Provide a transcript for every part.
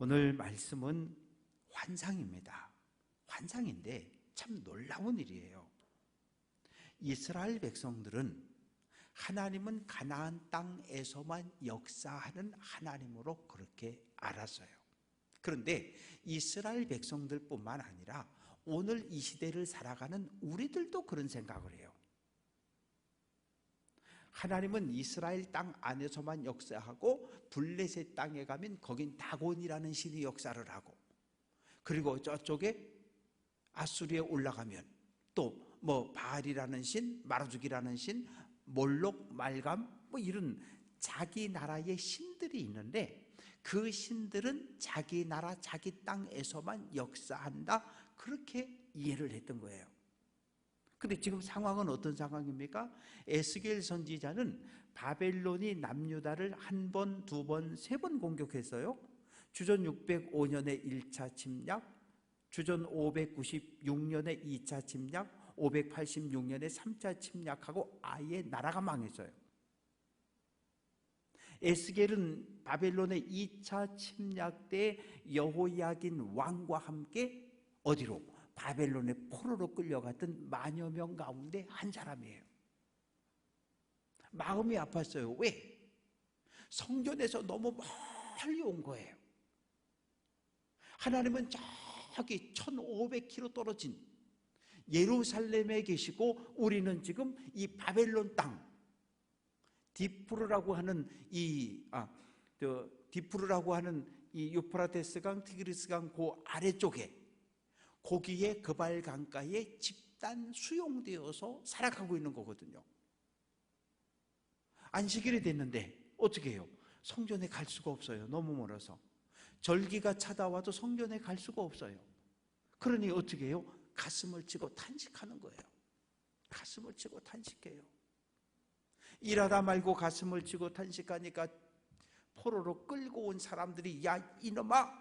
오늘 말씀은 환상입니다. 환상인데 참 놀라운 일이에요. 이스라엘 백성들은 하나님은 가나안 땅에서만 역사하는 하나님으로 그렇게 알았어요. 그런데 이스라엘 백성들뿐만 아니라 오늘 이 시대를 살아가는 우리들도 그런 생각을 해요. 하나님은 이스라엘 땅 안에서만 역사하고 블레셋 땅에 가면 거긴 다곤이라는 신이 역사를 하고, 그리고 저쪽에 아수리에 올라가면 또 바알이라는 신, 마르죽이라는 신, 몰록, 말감 이런 자기 나라의 신들이 있는데 그 신들은 자기 나라 자기 땅에서만 역사한다, 그렇게 이해를 했던 거예요. 근데 지금 상황은 어떤 상황입니까? 에스겔 선지자는 바벨론이 남유다를 한 번, 두 번, 세 번 공격했어요. 주전 605년에 1차 침략, 주전 596년에 2차 침략, 586년에 3차 침략하고 아예 나라가 망했어요. 에스겔은 바벨론의 2차 침략 때 여호야긴 왕과 함께 어디로? 바벨론의 포로로 끌려갔던 만여 명 가운데 한 사람이에요. 마음이 아팠어요. 왜? 성전에서 너무 멀리 온 거예요. 하나님은 저기 1500km 떨어진 예루살렘에 계시고 우리는 지금 이 바벨론 땅 디프르라고 하는 디프르라고 하는 이 유프라테스강, 티그리스강 그 아래쪽에 거기에 그발 강가에 집단 수용되어서 살아가고 있는 거거든요. 안식일이 됐는데 어떻게 해요? 성전에 갈 수가 없어요. 너무 멀어서. 절기가 찾아와도 성전에 갈 수가 없어요. 그러니 어떻게 해요? 가슴을 치고 탄식하는 거예요. 가슴을 치고 탄식해요. 일하다 말고 가슴을 치고 탄식하니까 포로로 끌고 온 사람들이, 야 이놈아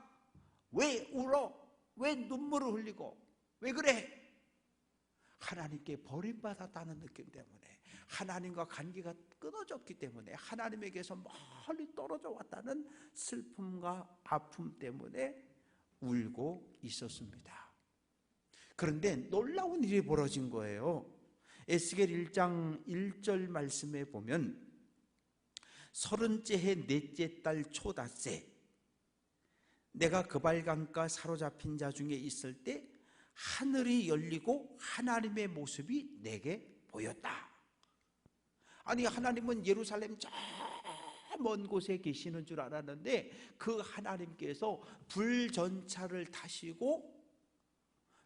왜 울어? 왜 눈물을 흘리고 왜 그래? 하나님께 버림받았다는 느낌 때문에, 하나님과 관계가 끊어졌기 때문에, 하나님에게서 멀리 떨어져 왔다는 슬픔과 아픔 때문에 울고 있었습니다. 그런데 놀라운 일이 벌어진 거예요. 에스겔 1장 1절 말씀에 보면 30째 해 넷째 달 초닷새 내가 그발강가 사로잡힌 자 중에 있을 때 하늘이 열리고 하나님의 모습이 내게 보였다. 아니, 하나님은 예루살렘 저 먼 곳에 계시는 줄 알았는데 그 하나님께서 불전차를 타시고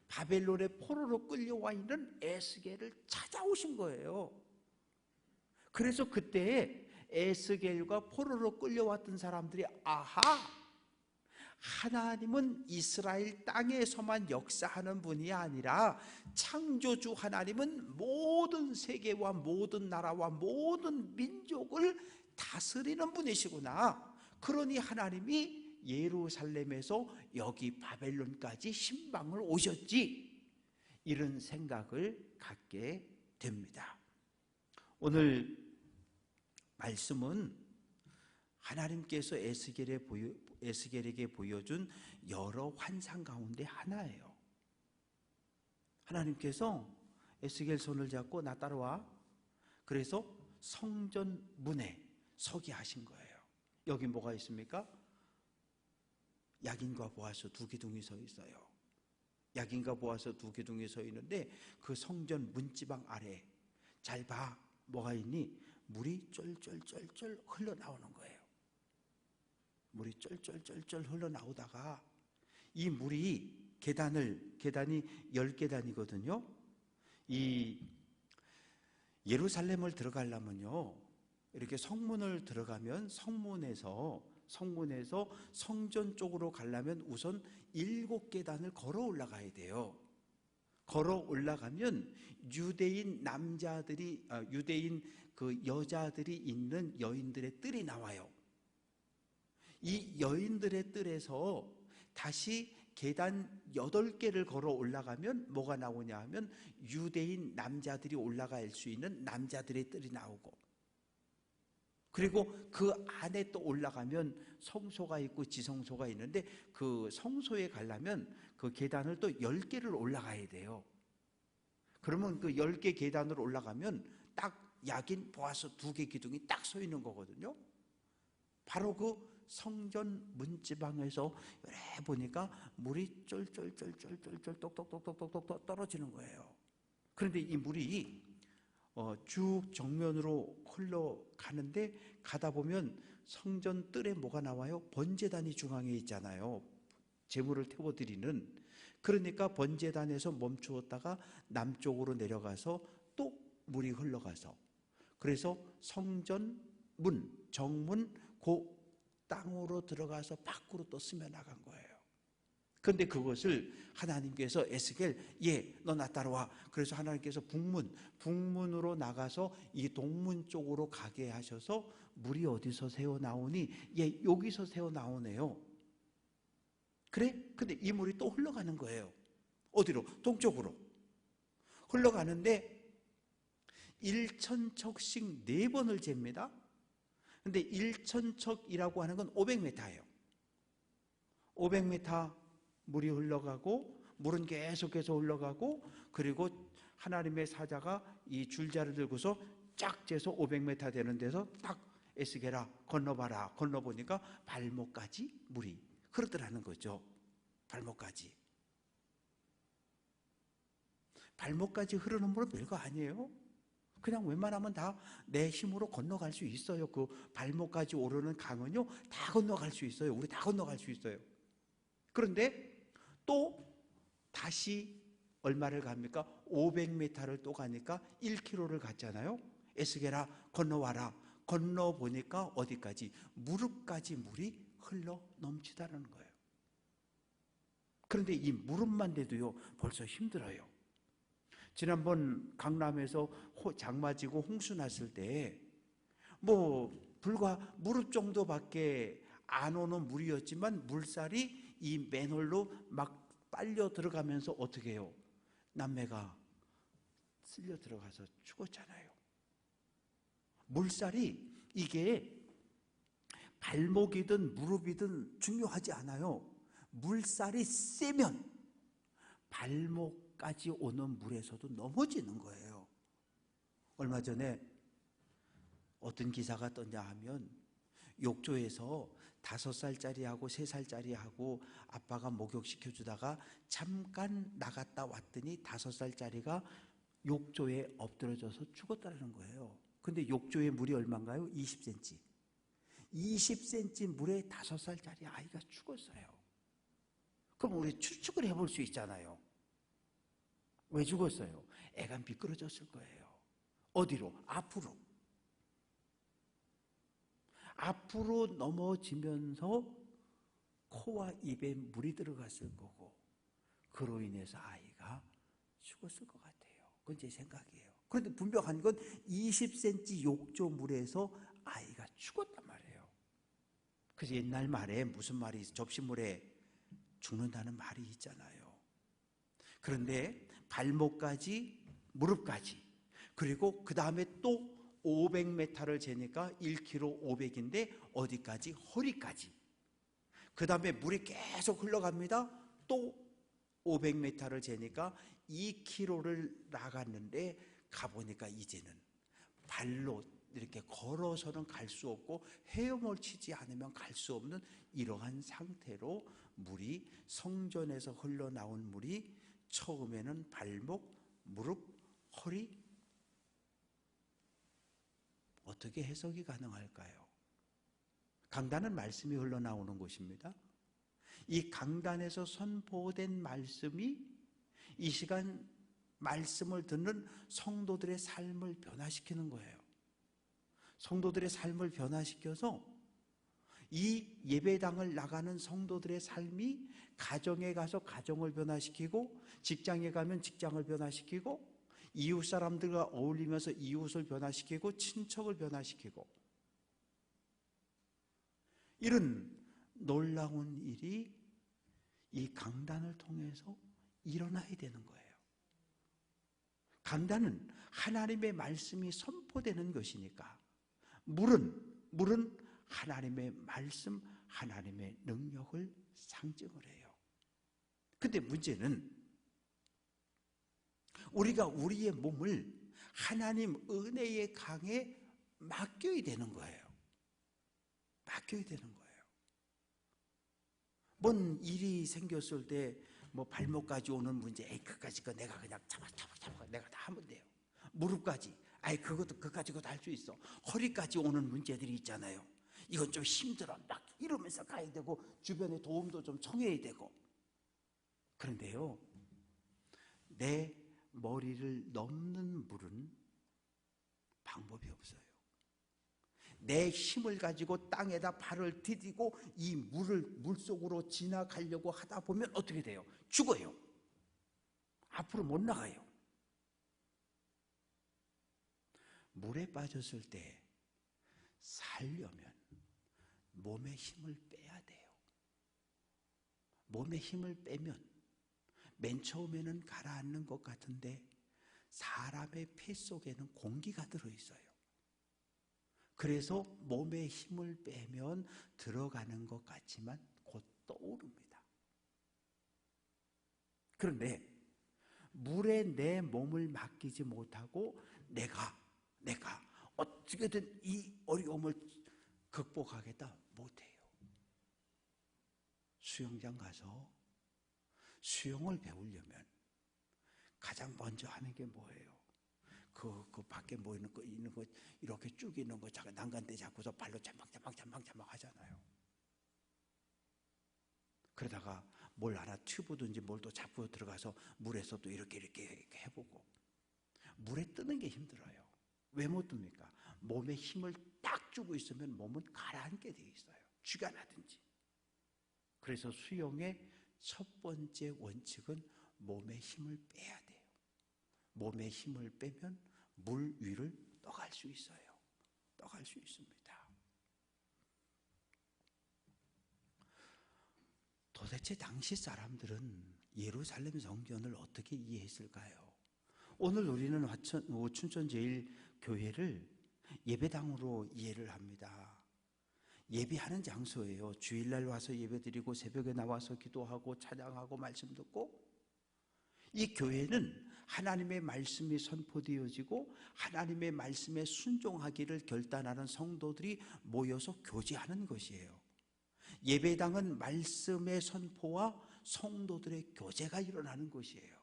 바벨론의 포로로 끌려와 있는 에스겔을 찾아오신 거예요. 그래서 그때 에스겔과 포로로 끌려왔던 사람들이, 아하, 하나님은 이스라엘 땅에서만 역사하는 분이 아니라 창조주 하나님은 모든 세계와 모든 나라와 모든 민족을 다스리는 분이시구나. 그러니 하나님이 예루살렘에서 여기 바벨론까지 신방을 오셨지, 이런 생각을 갖게 됩니다. 오늘 말씀은 하나님께서 에스겔에게 보여준 여러 환상 가운데 하나예요. 하나님께서 에스겔 손을 잡고 나 따라와. 그래서 성전 문에 서게 하신 거예요. 여기 뭐가 있습니까? 야긴과 보아스 두 기둥이 서 있어요. 야긴과 보아스 두 기둥이 서 있는데 그 성전 문지방 아래 잘 봐. 뭐가 있니? 물이 쫄쫄쫄쫄 흘러나오는 거예요. 물이 쫄쫄쫄쫄 흘러나오다가 이 물이 계단이 10계단이거든요. 이 예루살렘을 들어가려면요, 이렇게 성문을 들어가면 성문에서 성전 쪽으로 가려면 우선 7계단을 걸어 올라가야 돼요. 걸어 올라가면 유대인 그 여자들이 있는 여인들의 뜰이 나와요. 이 여인들의 뜰에서 다시 계단 8개를 걸어 올라가면 뭐가 나오냐 하면 유대인 남자들이 올라갈 수 있는 남자들의 뜰이 나오고, 그리고 그 안에 또 올라가면 성소가 있고 지성소가 있는데 그 성소에 가려면 그 계단을 또 10개를 올라가야 돼요. 그러면 그 10개 계단으로 올라가면 딱 야긴 보아서 2개 기둥이 딱 서 있는 거거든요. 바로 그 성전 문지방에서 이래 보니까 물이 쫄쫄쫄쫄쫄쫄 똑똑똑똑똑똑 떨어지는 거예요. 그런데 이 물이 쭉 정면으로 흘러가는데 가다 보면 성전 뜰에 뭐가 나와요? 번제단이 중앙에 있잖아요. 제물을 태워드리는. 그러니까 번제단에서 멈추었다가 남쪽으로 내려가서 또 물이 흘러가서, 그래서 성전 문, 정문 그 땅으로 들어가서 밖으로 또 스며 나간 거예요. 그런데 그것을 하나님께서 에스겔, 너 나 따라와. 그래서 하나님께서 북문으로 나가서 이 동문 쪽으로 가게 하셔서 물이 어디서 새어 나오니? 여기서 새어 나오네요. 그래? 근데 이 물이 또 흘러가는 거예요. 어디로? 동쪽으로 흘러가는데 1,000척씩 4번을 잽니다. 근데 1,000척이라고 하는 건 500m예요. 500m 물이 흘러가고, 물은 계속해서 흘러가고, 그리고 하나님의 사자가 이 줄자를 들고서 쫙 재서 500m 되는 데서 딱 에스겔아 건너봐라. 건너보니까 발목까지 물이 흐르더라는 거죠. 발목까지 흐르는 물은 별거 아니에요. 그냥 웬만하면 다 내 힘으로 건너갈 수 있어요. 그 발목까지 오르는 강은요 다 건너갈 수 있어요. 우리 다 건너갈 수 있어요. 그런데 또 다시 얼마를 갑니까? 500m를 또 가니까 1km를 갔잖아요. 에스겔아 건너와라. 건너보니까 어디까지? 무릎까지 물이 흘러 넘치다는 거예요. 그런데 이 무릎만 돼도요 벌써 힘들어요. 지난번 강남에서 장마지고 홍수 났을 때 불과 무릎 정도밖에 안 오는 물이었지만 물살이 이 맨홀로 막 빨려 들어가면서 어떻게 해요? 남매가 쓸려 들어가서 죽었잖아요. 물살이 이게 발목이든 무릎이든 중요하지 않아요. 물살이 세면 발목까지 오는 물에서도 넘어지는 거예요. 얼마 전에 어떤 기사가 떴냐 하면 욕조에서 5살짜리하고 3살짜리하고 아빠가 목욕시켜 주다가 잠깐 나갔다 왔더니 5살짜리가 욕조에 엎드러져서 죽었다는 거예요. 근데 욕조의 물이 얼마인가요? 20cm. 20cm 물에 5살짜리 아이가 죽었어요. 그럼 우리 추측을 해볼 수 있잖아요. 왜 죽었어요? 애가 미끄러졌을 거예요. 어디로? 앞으로 넘어지면서 코와 입에 물이 들어갔을 거고, 그로 인해서 아이가 죽었을 것 같아요. 그건 제 생각이에요. 그런데 분명한 건 20cm 욕조 물에서 아이가 죽었단 말이에요. 그래서 옛날 말에 무슨 말이 있어요? 접시물에 죽는다는 말이 있잖아요. 그런데 발목까지, 무릎까지, 그리고 그 다음에 또 500m를 재니까 1km 500인데 어디까지? 허리까지. 그 다음에 물이 계속 흘러갑니다. 또 500m를 재니까 2km를 나갔는데 가보니까 이제는 발로 이렇게 걸어서는 갈 수 없고 헤엄을 치지 않으면 갈 수 없는 이러한 상태로 물이, 성전에서 흘러나온 물이 처음에는 발목, 무릎, 허리, 어떻게 해석이 가능할까요? 강단은 말씀이 흘러나오는 곳입니다. 이 강단에서 선포된 말씀이 이 시간 말씀을 듣는 성도들의 삶을 변화시키는 거예요. 성도들의 삶을 변화시켜서 이 예배당을 나가는 성도들의 삶이 가정에 가서 가정을 변화시키고, 직장에 가면 직장을 변화시키고, 이웃 사람들과 어울리면서 이웃을 변화시키고, 친척을 변화시키고, 이런 놀라운 일이 이 강단을 통해서 일어나야 되는 거예요. 강단은 하나님의 말씀이 선포되는 것이니까, 물은 물은 하나님의 말씀, 하나님의 능력을 상징을 해요. 근데 문제는 우리가 우리의 몸을 하나님 은혜의 강에 맡겨야 되는 거예요. 맡겨야 되는 거예요. 뭔 일이 생겼을 때 뭐 발목까지 오는 문제, 에이 그까지 거 내가 그냥 잡아 내가 다 하면 돼요. 무릎까지, 아이 그것도 그까지도 할 수 있어. 허리까지 오는 문제들이 있잖아요. 이건 좀 힘들어. 막 이러면서 가야 되고 주변에 도움도 좀 청해야 되고. 그런데요, 내 머리를 넘는 물은 방법이 없어요. 내 힘을 가지고 땅에다 발을 디디고 이 물속으로 지나가려고 하다 보면 어떻게 돼요? 죽어요. 앞으로 못 나가요. 물에 빠졌을 때 살려면 몸에 힘을 빼야 돼요. 몸에 힘을 빼면 맨 처음에는 가라앉는 것 같은데 사람의 폐 속에는 공기가 들어있어요. 그래서 몸에 힘을 빼면 들어가는 것 같지만 곧 떠오릅니다. 그런데 물에 내 몸을 맡기지 못하고 내가 어떻게든 이 어려움을 극복하겠다 못해요. 수영장 가서 수영을 배우려면 가장 먼저 하는 게 뭐예요? 그 밖에 뭐 있는 거 이렇게 쭉 있는 거 난간대 잡고서 발로 잠박 하잖아요. 그러다가 뭘 하나 튜브든지 뭘 또 잡고 들어가서 물에서 또 이렇게 해보고. 물에 뜨는 게 힘들어요. 왜 못 뜹니까? 몸에 힘을 딱 주고 있으면 몸은 가라앉게 돼 있어요. 쥐가 나든지. 그래서 수영의 첫 번째 원칙은 몸에 힘을 빼야 돼요. 몸에 힘을 빼면 물 위를 떠갈 수 있어요. 떠갈 수 있습니다. 도대체 당시 사람들은 예루살렘 성전을 어떻게 이해했을까요? 오늘 우리는 춘천제일교회를 예배당으로 이해를 합니다. 예배하는 장소예요. 주일날 와서 예배드리고 새벽에 나와서 기도하고 찬양하고 말씀 듣고, 이 교회는 하나님의 말씀이 선포되어지고 하나님의 말씀에 순종하기를 결단하는 성도들이 모여서 교제하는 것이에요. 예배당은 말씀의 선포와 성도들의 교제가 일어나는 것이에요.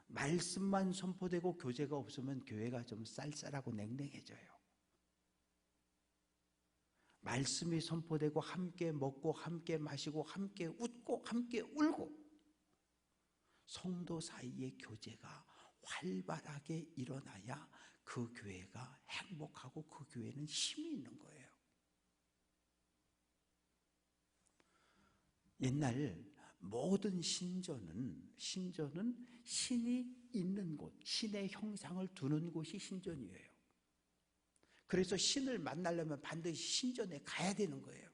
말씀만 선포되고 교제가 없으면 교회가 좀 쌀쌀하고 냉랭해져요. 말씀이 선포되고 함께 먹고 함께 마시고 함께 웃고 함께 울고 성도 사이의 교제가 활발하게 일어나야 그 교회가 행복하고 그 교회는 힘이 있는 거예요. 옛날 모든 신전은 신이 있는 곳, 신의 형상을 두는 곳이 신전이에요. 그래서 신을 만나려면 반드시 신전에 가야 되는 거예요.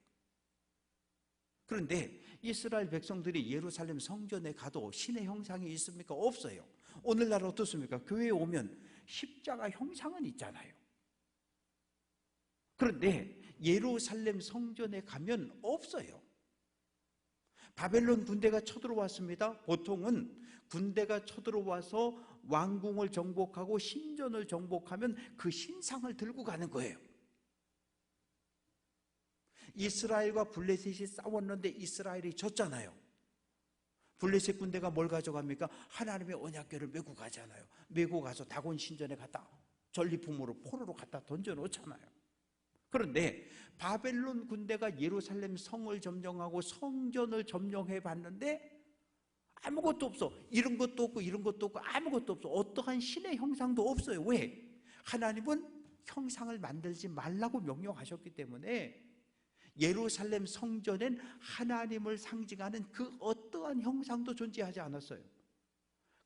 그런데 이스라엘 백성들이 예루살렘 성전에 가도 신의 형상이 있습니까? 없어요. 오늘날 어떻습니까? 교회에 오면 십자가 형상은 있잖아요. 그런데 예루살렘 성전에 가면 없어요. 바벨론 군대가 쳐들어왔습니다. 보통은 군대가 쳐들어와서 왕궁을 정복하고 신전을 정복하면 그 신상을 들고 가는 거예요. 이스라엘과 블레셋이 싸웠는데 이스라엘이 졌잖아요. 블레셋 군대가 뭘 가져갑니까? 하나님의 언약궤를 메고 가잖아요. 메고 가서 다곤 신전에 갖다 전리품으로 포로로 갖다 던져놓잖아요. 그런데 바벨론 군대가 예루살렘 성을 점령하고 성전을 점령해 봤는데 아무것도 없어. 이런 것도 없고 이런 것도 없고 아무것도 없어. 어떠한 신의 형상도 없어요. 왜? 하나님은 형상을 만들지 말라고 명령하셨기 때문에 예루살렘 성전엔 하나님을 상징하는 그 어떠한 형상도 존재하지 않았어요.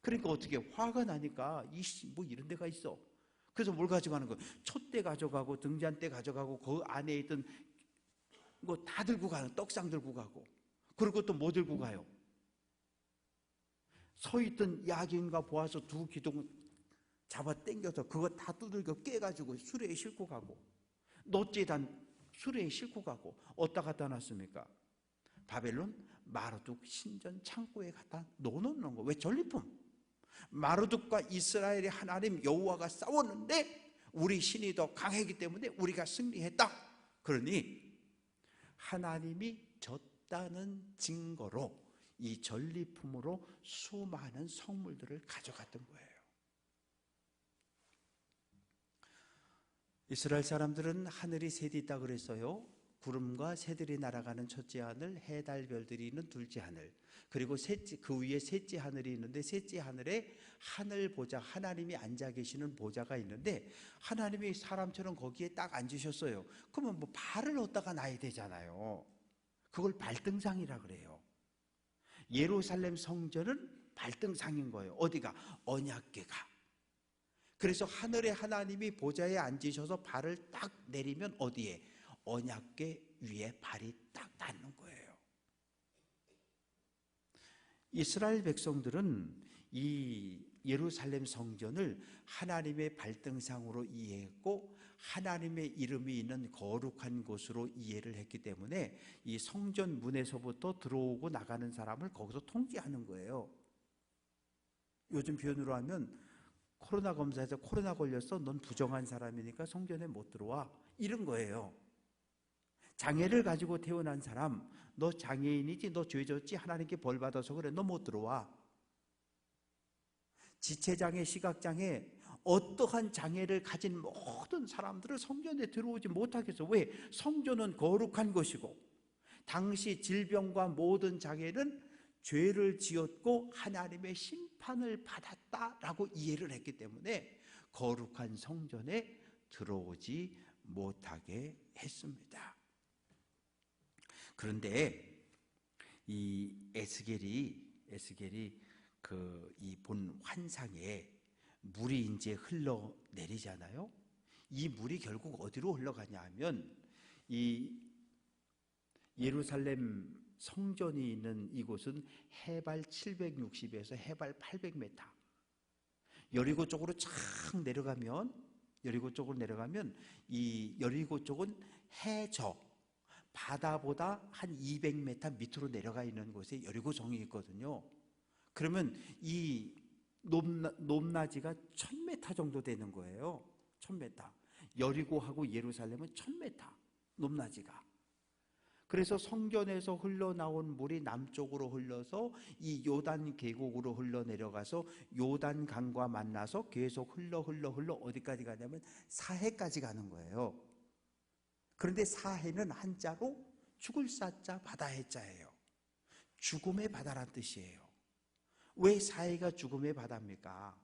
그러니까 어떻게 화가 나니까 뭐 이런 데가 있어. 그래서 뭘 가져가는 거예요? 촛대 가져가고 등잔대 가져가고 그 안에 있던 거 다 들고 가요. 떡상 들고 가고. 그리고 또 뭐 들고 가요? 서 있던 야긴과 보아서 두 기둥 잡아 당겨서 그거 다 두들겨 깨가지고 수레에 싣고 가고, 놋재단 수레에 싣고 가고 어디다 갖다 놨습니까? 바벨론 마르둑 신전 창고에 갖다 놓는 거. 왜? 전리품. 마르둑과 이스라엘의 하나님 여호와가 싸웠는데 우리 신이 더 강했기 때문에 우리가 승리했다. 그러니 하나님이 졌다는 증거로 이 전리품으로 수많은 성물들을 가져갔던 거예요. 이스라엘 사람들은 하늘이 셋이 있다 그랬어요. 구름과 새들이 날아가는 첫째 하늘, 해, 달, 별들이 있는 둘째 하늘, 그리고 그 위에 셋째 하늘이 있는데 셋째 하늘에 하늘 보좌, 하나님이 앉아 계시는 보좌가 있는데 하나님이 사람처럼 거기에 딱 앉으셨어요. 그러면 뭐 발을 어디다가 놔야 되잖아요. 그걸 발등상이라 그래요. 예루살렘 성전은 발등상인 거예요. 어디가? 언약궤가. 그래서 하늘에 하나님이 보좌에 앉으셔서 발을 딱 내리면 어디에? 언약궤 위에 발이 딱 닿는 거예요. 이스라엘 백성들은 이 예루살렘 성전을 하나님의 발등상으로 이해했고 하나님의 이름이 있는 거룩한 곳으로 이해를 했기 때문에 이 성전 문에서부터 들어오고 나가는 사람을 거기서 통제하는 거예요. 요즘 표현으로 하면 코로나 검사에서 코로나 걸렸어, 넌 부정한 사람이니까 성전에 못 들어와, 이런 거예요. 장애를 가지고 태어난 사람, 너 장애인이지, 너 죄졌지, 하나님께 벌 받아서 그래, 너 못 들어와. 지체장애, 시각장애, 어떠한 장애를 가진 모든 사람들을 성전에 들어오지 못하게 해서. 왜? 성전은 거룩한 것이고 당시 질병과 모든 장애는 죄를 지었고 하나님의 심판을 받았다라고 이해를 했기 때문에 거룩한 성전에 들어오지 못하게 했습니다. 그런데 이 에스겔이 이 본 환상에 물이 이제 흘러내리잖아요. 이 물이 결국 어디로 흘러가냐 하면 이 예루살렘 성전이 있는 이곳은 해발 760에서 해발 800m, 여리고 쪽으로 착 내려가면, 여리고 쪽으로 내려가면 이 여리고 쪽은 해저, 바다보다 한 200m 밑으로 내려가 있는 곳에 여리고성이 있거든요. 그러면 이 높낮이가 1000m 정도 되는 거예요. 1000m. 여리고하고 예루살렘은 1000m 높낮이가. 그래서 성전에서 흘러나온 물이 남쪽으로 흘러서 이 요단 계곡으로 흘러내려가서 요단 강과 만나서 계속 흘러 어디까지 가냐면 사해까지 가는 거예요. 그런데 사해는 한자로 죽을 사자 바다의 자예요. 죽음의 바다란 뜻이에요. 왜 사해가 죽음의 바다입니까?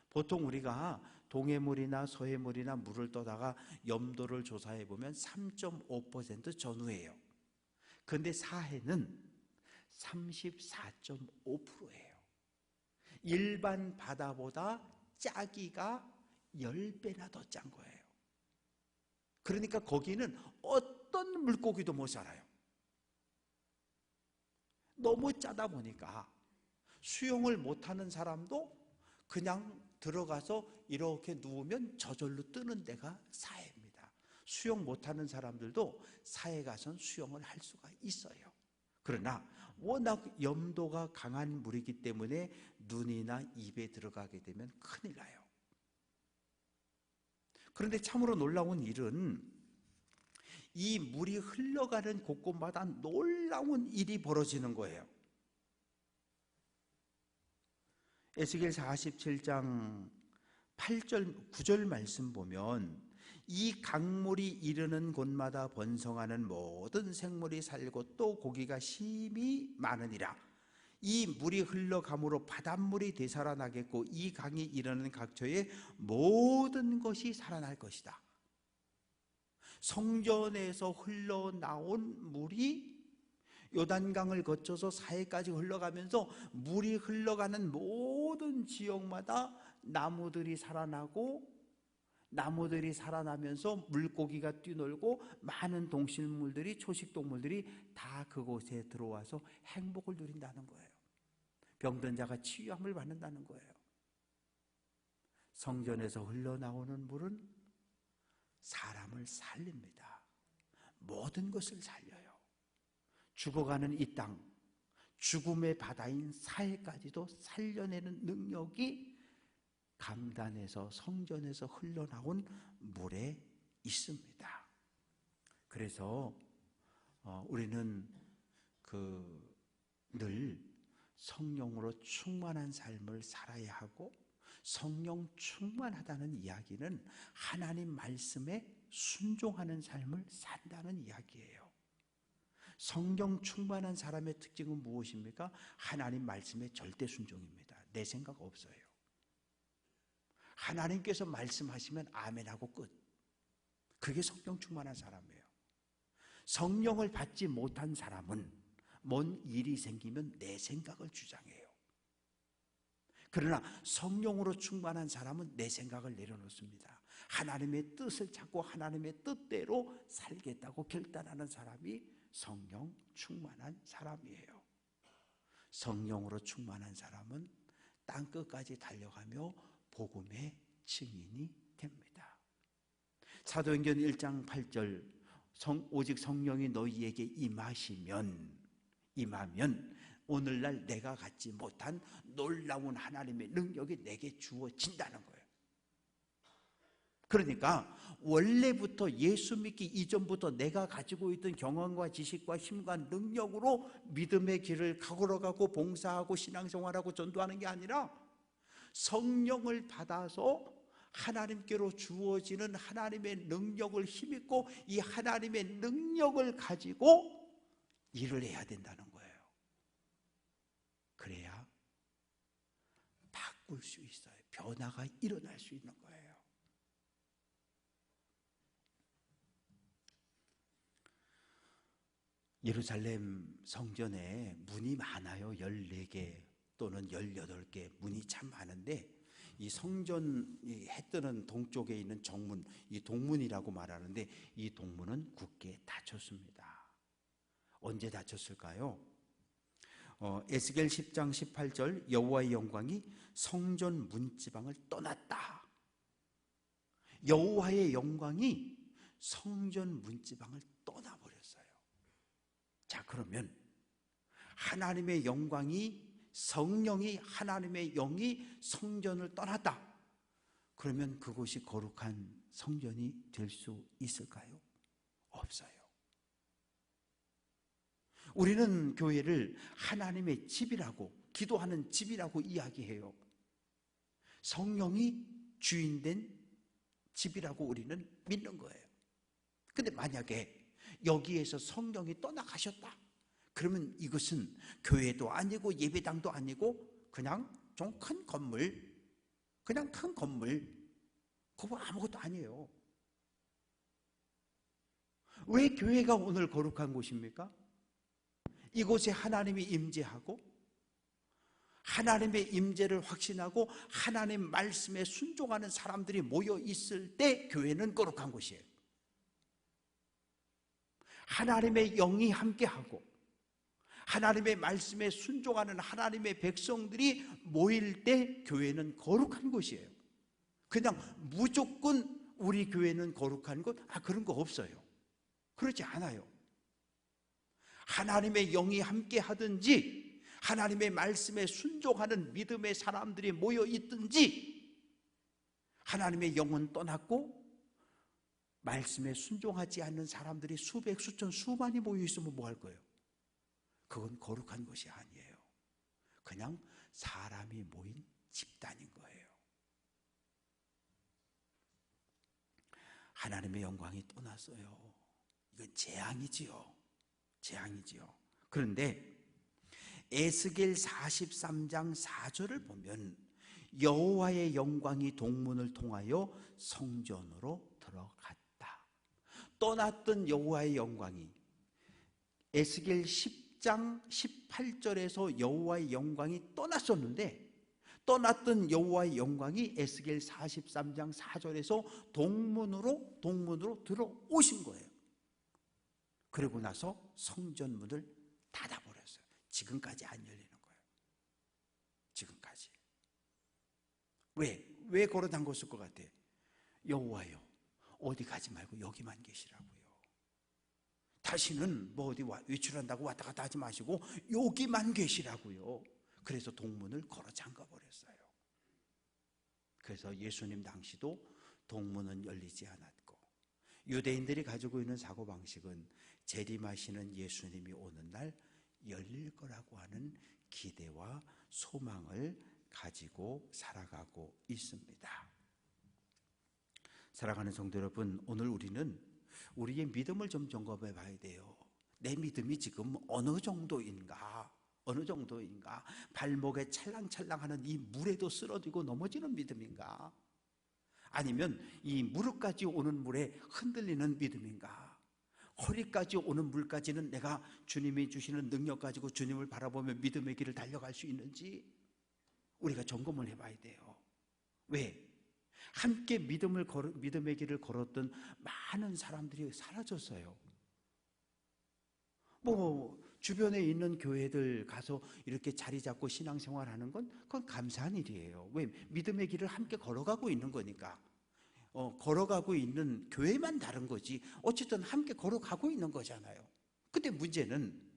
보통 우리가 동해물이나 서해물이나 물을 떠다가 염도를 조사해 보면 3.5% 전후예요. 그런데 사해는 34.5%예요. 일반 바다보다 짜기가 10배나 더 짠 거예요. 그러니까 거기는 어떤 물고기도 못 살아요. 너무 짜다 보니까 수영을 못하는 사람도 그냥 들어가서 이렇게 누우면 저절로 뜨는 데가 사해입니다. 수영 못하는 사람들도 사해 가선 수영을 할 수가 있어요. 그러나 워낙 염도가 강한 물이기 때문에 눈이나 입에 들어가게 되면 큰일 나요. 그런데 참으로 놀라운 일은 이 물이 흘러가는 곳곳마다 놀라운 일이 벌어지는 거예요. 에스겔 47장 8절 9절 말씀 보면 이 강물이 이르는 곳마다 번성하는 모든 생물이 살고 또 고기가 심히 많으니라. 이 물이 흘러감으로 바닷물이 되살아나겠고 이 강이 이르는 각처에 모든 것이 살아날 것이다. 성전에서 흘러나온 물이 요단강을 거쳐서 사해까지 흘러가면서 물이 흘러가는 모든 지역마다 나무들이 살아나고, 나무들이 살아나면서 물고기가 뛰놀고 많은 동식물들이, 초식동물들이 다 그곳에 들어와서 행복을 누린다는 거예요. 병든 자가 치유함을 받는다는 거예요. 성전에서 흘러나오는 물은 사람을 살립니다. 모든 것을 살려요. 죽어가는 이 땅, 죽음의 바다인 사해까지도 살려내는 능력이 강단에서, 성전에서 흘러나온 물에 있습니다. 그래서 우리는 늘 성령으로 충만한 삶을 살아야 하고, 성령 충만하다는 이야기는 하나님 말씀에 순종하는 삶을 산다는 이야기예요. 성령 충만한 사람의 특징은 무엇입니까? 하나님 말씀에 절대 순종입니다. 내 생각 없어요. 하나님께서 말씀하시면 아멘하고 끝. 그게 성령 충만한 사람이에요. 성령을 받지 못한 사람은 뭔 일이 생기면 내 생각을 주장해요. 그러나 성령으로 충만한 사람은 내 생각을 내려놓습니다. 하나님의 뜻을 찾고 하나님의 뜻대로 살겠다고 결단하는 사람이 성령 충만한 사람이에요. 성령으로 충만한 사람은 땅끝까지 달려가며 복음의 증인이 됩니다. 사도행전 1장 8절, 오직 성령이 너희에게 임하면 오늘날 내가 갖지 못한 놀라운 하나님의 능력이 내게 주어진다는 거예요. 그러니까 원래부터 예수 믿기 이전부터 내가 가지고 있던 경험과 지식과 힘과 능력으로 믿음의 길을 걸어가고 봉사하고 신앙생활하고 전도하는 게 아니라 성령을 받아서 하나님께로 주어지는 하나님의 능력을 힘입고 이 하나님의 능력을 가지고 일을 해야 된다는 거예요. 그래야 바꿀 수 있어요. 변화가 일어날 수 있는 거예요. 예루살렘 성전에 문이 많아요. 14개 또는 18개 문이 참 많은데, 이 성전이 해 뜨는 동쪽에 있는 정문, 이 동문이라고 말하는데, 이 동문은 굳게 닫혔습니다. 언제 닫혔을까요? 에스겔 10장 18절, 여호와의 영광이 성전 문지방을 떠났다. 여호와의 영광이 성전 문지방을 떠나버렸어요. 자, 그러면 하나님의 영광이, 성령이, 하나님의 영이 성전을 떠났다. 그러면 그곳이 거룩한 성전이 될 수 있을까요? 없어요. 우리는 교회를 하나님의 집이라고, 기도하는 집이라고 이야기해요. 성령이 주인된 집이라고 우리는 믿는 거예요. 근데 만약에 여기에서 성령이 떠나가셨다, 그러면 이것은 교회도 아니고 예배당도 아니고 그냥 좀 큰 건물, 그냥 큰 건물, 그거 아무것도 아니에요. 왜 교회가 오늘 거룩한 곳입니까? 이곳에 하나님이 임재하고, 하나님의 임재를 확신하고 하나님 말씀에 순종하는 사람들이 모여 있을 때 교회는 거룩한 곳이에요. 하나님의 영이 함께하고 하나님의 말씀에 순종하는 하나님의 백성들이 모일 때 교회는 거룩한 곳이에요. 그냥 무조건 우리 교회는 거룩한 곳, 그런 거 없어요. 그렇지 않아요. 하나님의 영이 함께 하든지 하나님의 말씀에 순종하는 믿음의 사람들이 모여 있든지, 하나님의 영은 떠났고 말씀에 순종하지 않는 사람들이 수백, 수천, 수만이 모여 있으면 뭐 할 거예요? 그건 거룩한 것이 아니에요. 그냥 사람이 모인 집단인 거예요. 하나님의 영광이 떠났어요. 이건 재앙이지요. 재앙이지요. 그런데 에스겔 43장 4절을 보면 여호와의 영광이 동문을 통하여 성전으로 들어갔다. 떠났던 여호와의 영광이, 에스겔 10장 18절에서 여호와의 영광이 떠났었는데, 떠났던 여호와의 영광이 에스겔 43장 4절에서 동문으로 들어오신 거예요. 그리고 나서 성전 문을 닫아버렸어요. 지금까지 안 열리는 거예요. 지금까지. 왜 걸어 담궜을 것 같아? 여호와여, 어디 가지 말고 여기만 계시라고요. 다시는 뭐 어디 외출한다고 왔다 갔다 하지 마시고 여기만 계시라고요. 그래서 동문을 걸어 잠가 버렸어요. 그래서 예수님 당시도 동문은 열리지 않았고, 유대인들이 가지고 있는 사고방식은 재림하시는 예수님이 오는 날 열릴 거라고 하는 기대와 소망을 가지고 살아가고 있습니다. 사랑하는 성도 여러분, 오늘 우리는 우리의 믿음을 좀 점검해 봐야 돼요. 내 믿음이 지금 어느 정도인가? 발목에 찰랑찰랑하는 이 물에도 쓰러지고 넘어지는 믿음인가? 아니면 이 무릎까지 오는 물에 흔들리는 믿음인가? 허리까지 오는 물까지는 내가 주님이 주시는 능력 가지고 주님을 바라보며 믿음의 길을 달려갈 수 있는지 우리가 점검을 해봐야 돼요. 왜? 함께 믿음의 길을 걸었던 많은 사람들이 사라졌어요. 주변에 있는 교회들 가서 이렇게 자리 잡고 신앙생활하는 건 그건 감사한 일이에요. 왜? 믿음의 길을 함께 걸어가고 있는 거니까. 걸어가고 있는 교회만 다른 거지 어쨌든 함께 걸어가고 있는 거잖아요. 근데 문제는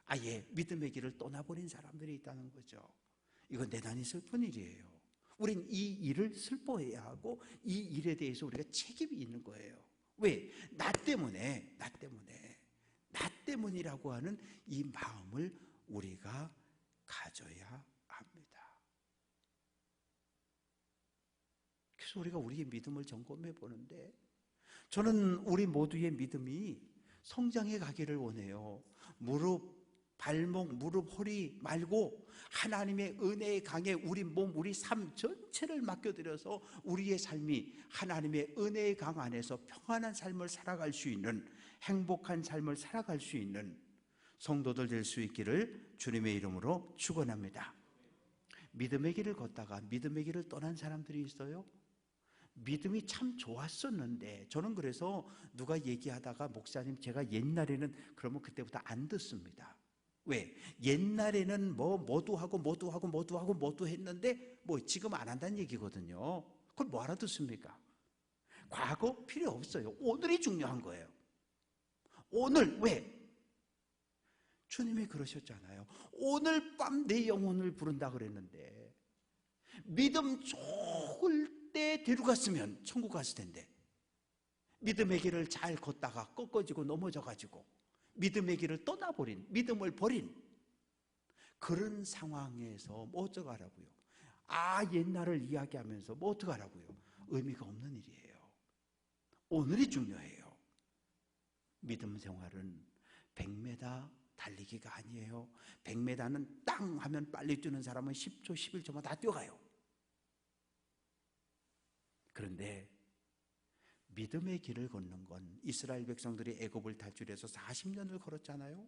아예 믿음의 길을 떠나버린 사람들이 있다는 거죠. 이건 대단히 슬픈 일이에요. 우린 이 일을 슬퍼해야 하고 이 일에 대해서 우리가 책임이 있는 거예요. 왜? 나 때문이라고 하는 이 마음을 우리가 가져야 합니다. 그래서 우리가 우리의 믿음을 점검해 보는데, 저는 우리 모두의 믿음이 성장해 가기를 원해요. 발목, 무릎, 허리 말고 하나님의 은혜의 강에 우리 몸, 우리 삶 전체를 맡겨드려서 우리의 삶이 하나님의 은혜의 강 안에서 평안한 삶을 살아갈 수 있는, 행복한 삶을 살아갈 수 있는 성도들 될 수 있기를 주님의 이름으로 축원합니다. 믿음의 길을 걷다가 믿음의 길을 떠난 사람들이 있어요. 믿음이 참 좋았었는데, 저는 그래서 누가 얘기하다가 목사님 제가 옛날에는 그러면 그때부터 안 듣습니다. 왜? 옛날에는 뭐도 하고 했는데 지금 안 한다는 얘기거든요. 그걸 뭐 알아듣습니까? 과거 필요 없어요. 오늘이 중요한 거예요. 오늘. 왜? 주님이 그러셨잖아요. 오늘 밤 내 영혼을 부른다 그랬는데, 믿음 좋을 때 데려갔으면 천국 갔을 텐데, 믿음의 길을 잘 걷다가 꺾어지고 넘어져가지고 믿음의 길을 떠나버린, 믿음을 버린 그런 상황에서 뭐 어떡하라고요? 옛날을 이야기하면서 뭐 어떡하라고요? 의미가 없는 일이에요. 오늘이 중요해요. 믿음 생활은 100m 달리기가 아니에요. 100m는 땅 하면 빨리 뛰는 사람은 10초, 11초만 다 뛰어가요. 그런데 믿음의 길을 걷는 건, 이스라엘 백성들이 애굽을 탈출해서 40년을 걸었잖아요.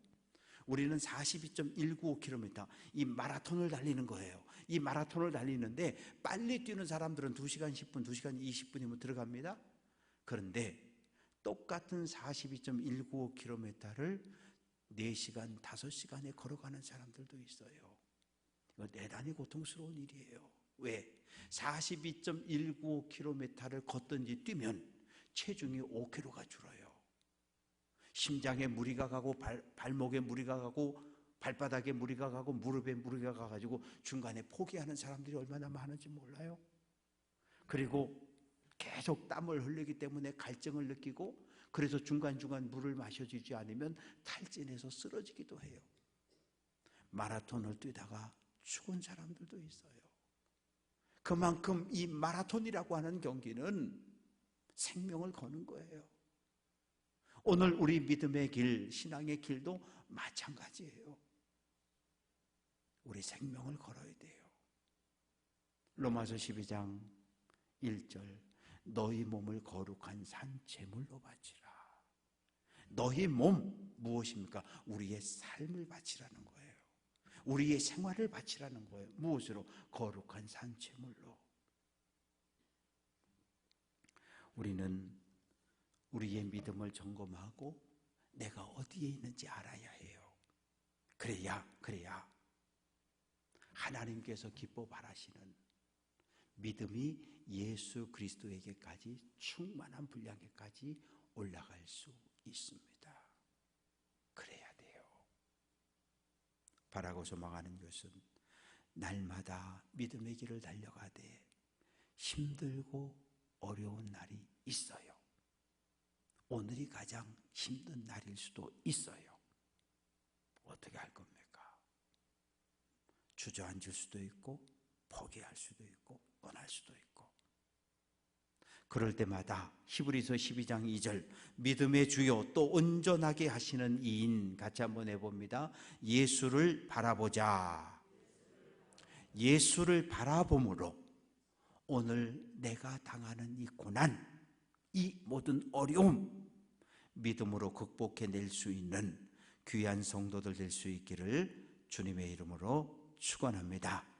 우리는 42.195km 이 마라톤을 달리는 거예요. 이 마라톤을 달리는데 빨리 뛰는 사람들은 2시간 10분, 2시간 20분이면 들어갑니다. 그런데 똑같은 42.195km를 4시간, 5시간에 걸어가는 사람들도 있어요. 이거 대단히 고통스러운 일이에요. 왜? 42.195km를 걷든지 뛰면 체중이 5kg가 줄어요. 심장에 무리가 가고 발목에 무리가 가고 발바닥에 무리가 가고 무릎에 무리가 가가지고 중간에 포기하는 사람들이 얼마나 많은지 몰라요. 그리고 계속 땀을 흘리기 때문에 갈증을 느끼고, 그래서 중간중간 물을 마셔주지 않으면 탈진해서 쓰러지기도 해요. 마라톤을 뛰다가 죽은 사람들도 있어요. 그만큼 이 마라톤이라고 하는 경기는 생명을 거는 거예요. 오늘 우리 믿음의 길, 신앙의 길도 마찬가지예요. 우리 생명을 걸어야 돼요. 로마서 12장 1절, 너희 몸을 거룩한 산 제물로 바치라. 너희 몸 무엇입니까? 우리의 삶을 바치라는 거예요. 우리의 생활을 바치라는 거예요. 무엇으로? 거룩한 산 제물로. 우리는 우리의 믿음을 점검하고 내가 어디에 있는지 알아야 해요. 그래야 하나님께서 기뻐 바라시는 믿음이 예수 그리스도에게까지 충만한 분량에까지 올라갈 수 있습니다. 그래야 돼요. 바라고 소망하는 것은 날마다 믿음의 길을 달려가되 힘들고 어려운 날이 있어요. 오늘이 가장 힘든 날일 수도 있어요. 어떻게 할 겁니까? 주저앉을 수도 있고 포기할 수도 있고 떠날 수도 있고. 그럴 때마다 히브리서 12장 2절 믿음의 주요 또 온전하게 하시는 이인 같이 한번 해봅니다. 예수를 바라보자. 예수를 바라봄으로 오늘 내가 당하는 이 고난, 이 모든 어려움 믿음으로 극복해낼 수 있는 귀한 성도들 될 수 있기를 주님의 이름으로 축원합니다.